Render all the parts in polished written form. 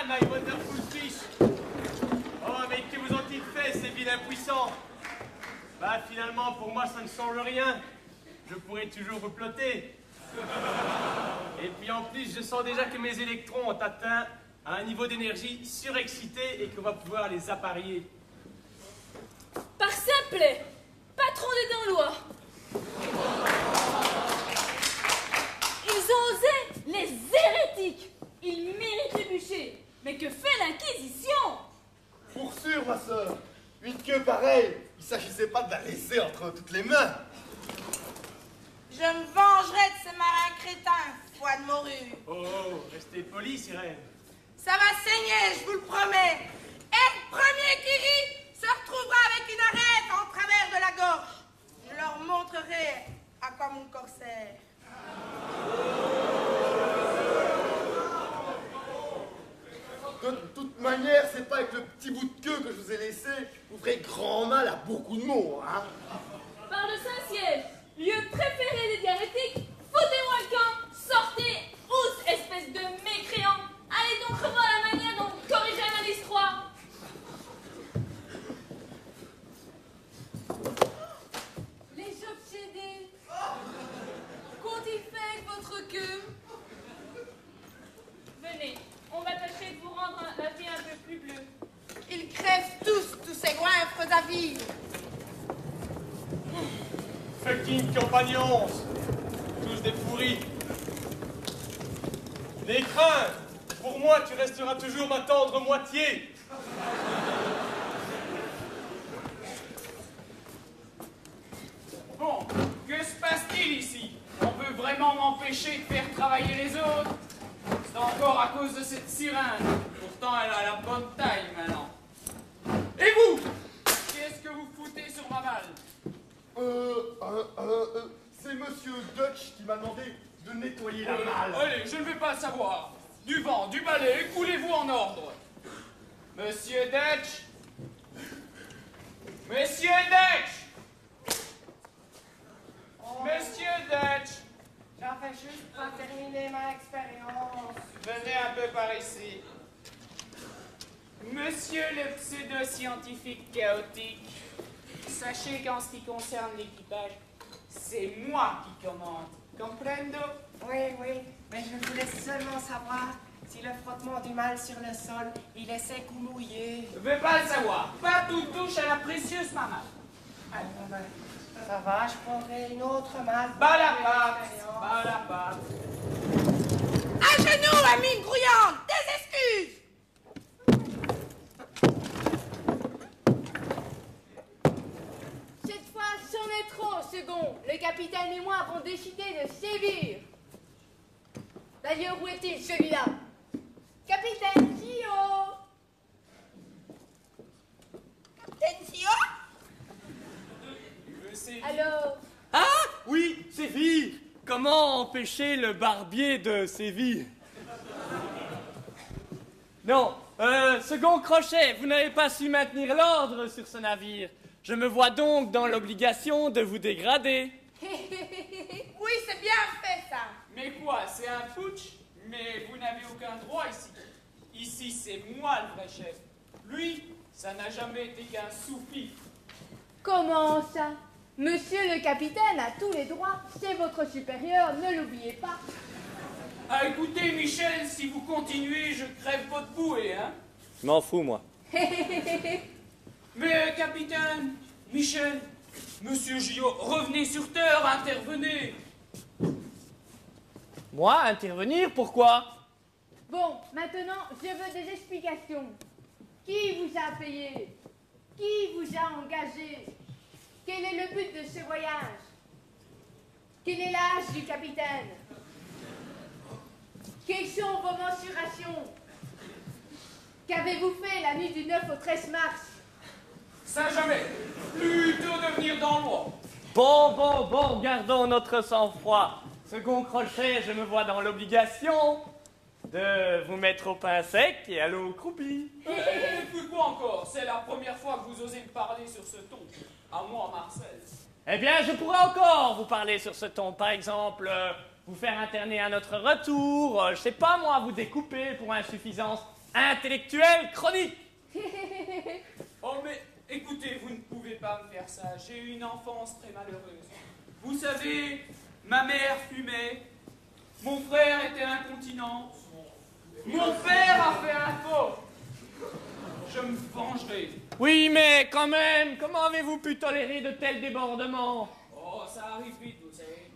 my wonderful fish. Oh, mais que vous ont-ils fait, ces vilains puissants? Bah, finalement, pour moi, ça ne change rien. Je pourrais toujours vous plotter. Et puis en plus, je sens déjà que mes électrons ont atteint un niveau d'énergie surexcité et qu'on va pouvoir les apparier. Par simple, patron des Danlois. Ils ont osé, les hérétiques. Ils méritent le bûcher. Mais que fait l'Inquisition? Pour sûr, ma sœur. Une queue pareille, il ne s'agissait pas de la laisser entre toutes les mains. Je me vengerai de ces marins crétins, foi de morue. Oh, restez poli, sirène. Ça va saigner, je vous le promets. Et le premier qui rit se retrouvera avec une arête en travers de la gorge. Je leur montrerai à quoi mon corsaire. De toute manière, c'est pas avec le petit bout de queue que je vous ai laissé. Vous ferez grand mal à beaucoup de mots, hein. Par le Saint-Ciel, lieu préféré des diarétiques, foutez-moi le camp, sortez, ous, espèce de mécréant. Allez donc revoir la manière dont vous corrigez un indice 3. Les obsédés, qu'ont-ils fait avec votre queue? Venez, on va tâcher de vous rendre la vie un peu plus bleue. Ils crèvent tous ces goinfres à vivre. Fucking compagnons, tous des pourris. Les crins, pour moi, tu resteras toujours ma tendre moitié. Bon, que se passe-t-il ici? On veut vraiment m'empêcher de faire travailler les autres? C'est encore à cause de cette sirène. Pourtant, elle a la bonne taille maintenant. Et vous? Qu'est-ce que vous foutez sur ma balle? C'est Monsieur Dutch qui m'a demandé de nettoyer la malle. Allez, je ne veux pas le savoir. Du vent, du balai, coulez-vous en ordre. Monsieur Dutch. Monsieur Dutch. Monsieur Dutch. J'en fais juste pour terminer ma expérience. Venez un peu par ici. Monsieur le pseudo-scientifique chaotique, sachez qu'en ce qui concerne l'équipage, c'est moi qui commande. Comprendo? Oui, mais je voulais seulement savoir si le frottement du mal sur le sol, il est sec ou mouillé. Je veux pas le savoir. Pas tout touche à la précieuse maman. Ah, ben, ça va, je prendrai une autre malle. Bas la patte, bas la patte. À genoux, amine grouillante, des excuses! Cette fois, c'en est trop, second. Le capitaine et moi avons décidé de sévir. D'ailleurs, où est-il, celui-là? Capitaine Gio! Capitaine Sio? Alors, Ah, oui, Séville. Comment empêcher le barbier de Séville? Non, second Crochet, vous n'avez pas su maintenir l'ordre sur ce navire. Je me vois donc dans l'obligation de vous dégrader. Oui, c'est bien fait, ça. Mais quoi, c'est un putsch? Mais vous n'avez aucun droit ici. Ici, c'est moi le vrai chef. Lui, ça n'a jamais été qu'un sous-fifre. comment ça? Monsieur le capitaine a tous les droits. C'est votre supérieur, ne l'oubliez pas. Ah, écoutez, Michel, si vous continuez, je crève votre bouée, hein? Je m'en fous, moi. Mais, capitaine, Michel, monsieur Gillot, revenez sur terre, intervenez. Moi, intervenir, pourquoi? Bon, maintenant, je veux des explications. Qui vous a payé? Qui vous a engagé? Quel est le but de ce voyage? Quel est l'âge du capitaine? Quelles sont vos mensurations? Qu'avez-vous fait la nuit du 9 au 13 mars? Ça jamais. Plutôt de venir dans l'eau. Bon, gardons notre sang-froid. Second Crochet, je me vois dans l'obligation de vous mettre au pain sec et à l'eau croupie. Et puis quoi encore? C'est la première fois que vous osez me parler sur ce ton. À moi, Marcel. Eh bien, je pourrais encore vous parler sur ce ton. Par exemple, vous faire interner à notre retour, je sais pas moi, vous découper pour insuffisance intellectuel chronique. Oh, mais écoutez, vous ne pouvez pas me faire ça. J'ai eu une enfance très malheureuse. Vous savez, ma mère fumait, mon frère était incontinent, mon père a fait un faux. Je me vengerai. Oui, mais quand même, comment avez-vous pu tolérer de tels débordements? Oh, ça arrive vite, vous savez.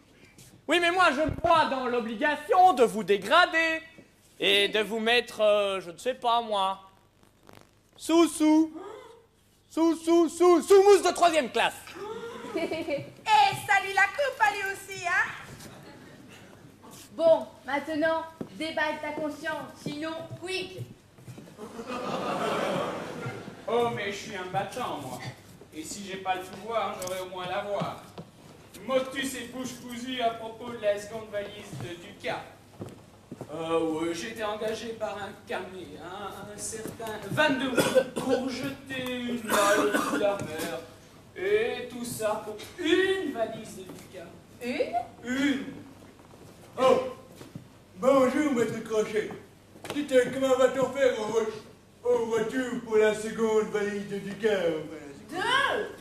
Oui, mais moi, je me vois dans l'obligation de vous dégrader et de vous mettre, je ne sais pas moi, sous mousse de 3e classe. Eh, salut la coupe à lui aussi, hein? Bon, maintenant, déballe ta conscience, sinon, quick. Oh, mais je suis un battant, moi. Et si j'ai pas le pouvoir, j'aurai au moins l'avoir. Motus et bouche cousue à propos de la seconde valise de Ducat. Ouais, j'étais engagé par un camé, un certain 22 pour jeter une balle au fond de la mer. Et tout ça pour une valise de Ducat. Une. Oh, bonjour, maître Crochet. Dites, comment va-t-on faire aux voitures pour la seconde valise de Ducat?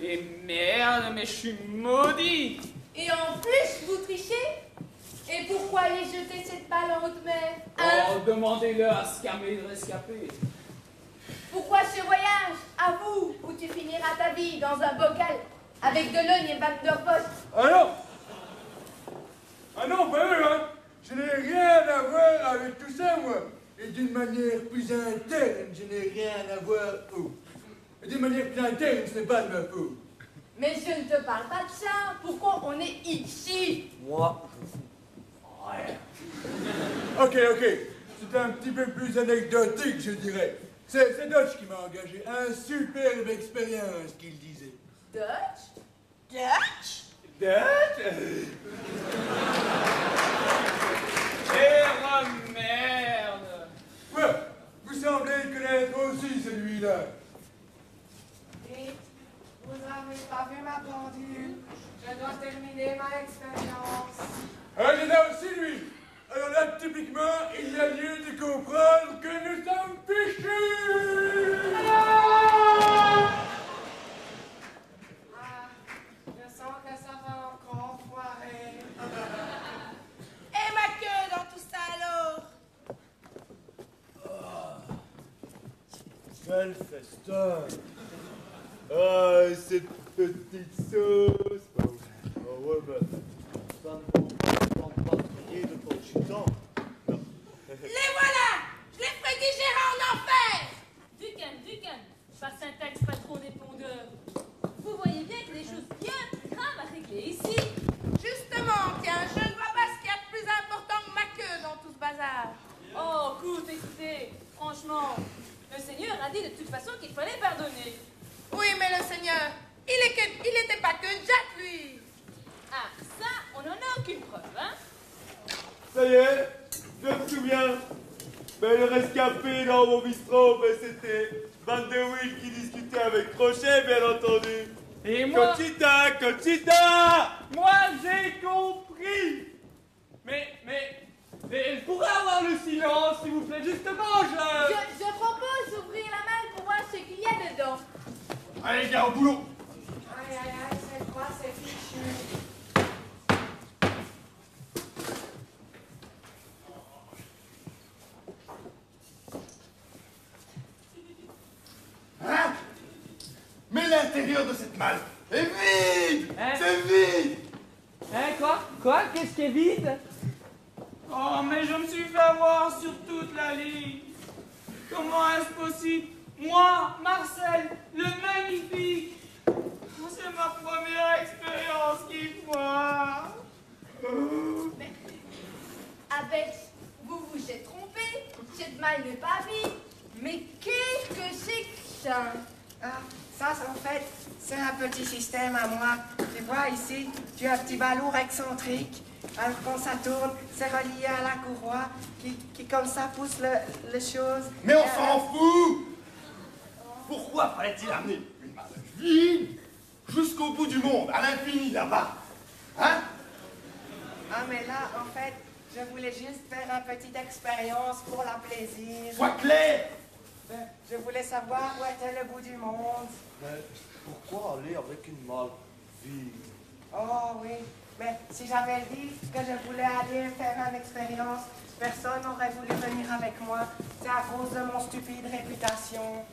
Et merde, mais je suis maudit. Et en plus, vous trichez? Et pourquoi aller jeter cette balle en haute mer? Hein? Oh, demandez-le à ce camé de rescapé. Pourquoi ce voyage? À vous, où tu finiras ta vie dans un bocal avec de l'ogne et Vanderpost. Ah non, pas eux, hein. Je n'ai rien à voir avec tout ça, moi. Et d'une manière plus interne, je n'ai rien à voir. Et d'une manière plus interne, ce n'est pas de ma faute. Mais je ne te parle pas de ça. Pourquoi on est ici? Moi, Ok. C'est un petit peu plus anecdotique, je dirais. C'est Dodge qui m'a engagé. Un superbe expérience, qu'il disait. Dutch? Et merde. Quoi? Vous semblez le connaître aussi, celui-là. Et vous n'avez pas vu ma pendule. Je dois terminer ma expérience. Ah, il y en a aussi, lui. Alors là, typiquement, il y a lieu de comprendre que nous sommes fichus. Je sens que ça va encore foirer. Et ma queue dans tout ça alors? Quel festin! Ah, cette petite sauce! Oh ouais, mais ça ne vaut pas prier de consultant. Les voilà! Je les ferai digérer en enfer! Ducan, par syntaxe patron des pondeurs. Vous voyez bien que des choses bien plus graves à régler ici. Justement, tiens, je ne vois pas ce qu'il y a de plus important que ma queue dans tout ce bazar. Oh, écoutez, franchement, le Seigneur a dit de toute façon qu'il fallait pardonner. Oui, mais le Seigneur, il était pas que Jack, lui. Ah, ça, on n'en a aucune preuve, hein? Ça y est, je me souviens. Mais le rescapé dans mon bistrot, mais c'était Van de Wiel qui discutait avec Crochet, bien entendu. et moi, Conchita! moi j'ai compris. Mais elle pourrait avoir le silence, s'il vous plaît, justement, Je propose d'ouvrir la malle pour voir ce qu'il y a dedans. Allez, les gars, au boulot! Aïe, cette fois, c'est fichu. Hein? Mais l'intérieur de cette malle est vide! Hein? C'est vide! Hein, quoi? Qu'est-ce qui est vide? Oh, mais je me suis fait avoir sur toute la ligne. Comment est-ce possible? Moi, Marcel, le magnifique. C'est ma première expérience qui foire. Avec, vous vous êtes trompé. Cette malle n'est pas vide. Mais qu'est-ce que c'est que ça? Ah, ça, en fait, c'est un petit système à moi. Tu vois ici, tu as un petit ballon excentrique. Alors quand ça tourne, c'est relié à la courroie qui comme ça pousse les choses. Mais on s'en fout! Pourquoi fallait-il amener une malle vide jusqu'au bout du monde, à l'infini là-bas? Hein? Ah, mais là, en fait, je voulais juste faire une petite expérience pour la plaisir. Sois clair! Je voulais savoir où était le bout du monde. Mais pourquoi aller avec une malle vide? Oh oui, mais si j'avais dit que je voulais aller faire une expérience, personne n'aurait voulu venir avec moi. C'est à cause de mon stupide réputation.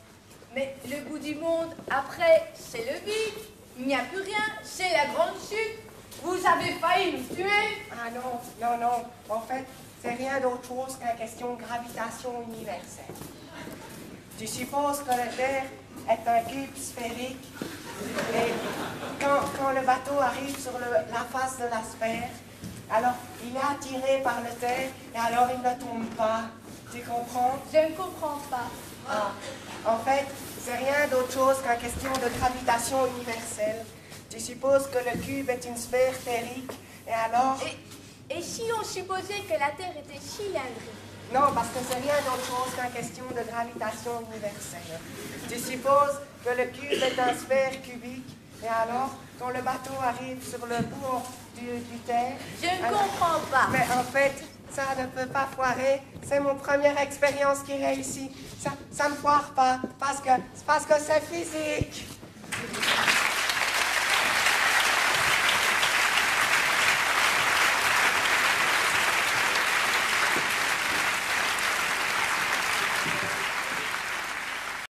Mais le bout du monde, après, c'est le vide. Il n'y a plus rien, c'est la grande chute. Vous avez failli nous tuer. Ah non, non, non. En fait, c'est rien d'autre chose qu'une question de gravitation universelle. Tu supposes que la Terre est un cube sphérique et quand le bateau arrive sur la face de la sphère, alors il est attiré par la Terre et alors il ne tombe pas. Tu comprends? Je ne comprends pas. Ah, en fait, c'est rien d'autre chose qu'une question de gravitation universelle. Tu supposes que le cube est une sphère sphérique et alors... Et si on supposait que la Terre était cylindrique? Non, parce que c'est rien d'autre chose qu'une question de gravitation universelle. Tu supposes que le cube est une sphère cubique, et alors, quand le bateau arrive sur le bout du terre... Je ne comprends pas. Mais en fait, ça ne peut pas foirer. C'est mon première expérience qui réussit. Ça ne foire pas, parce que c'est physique.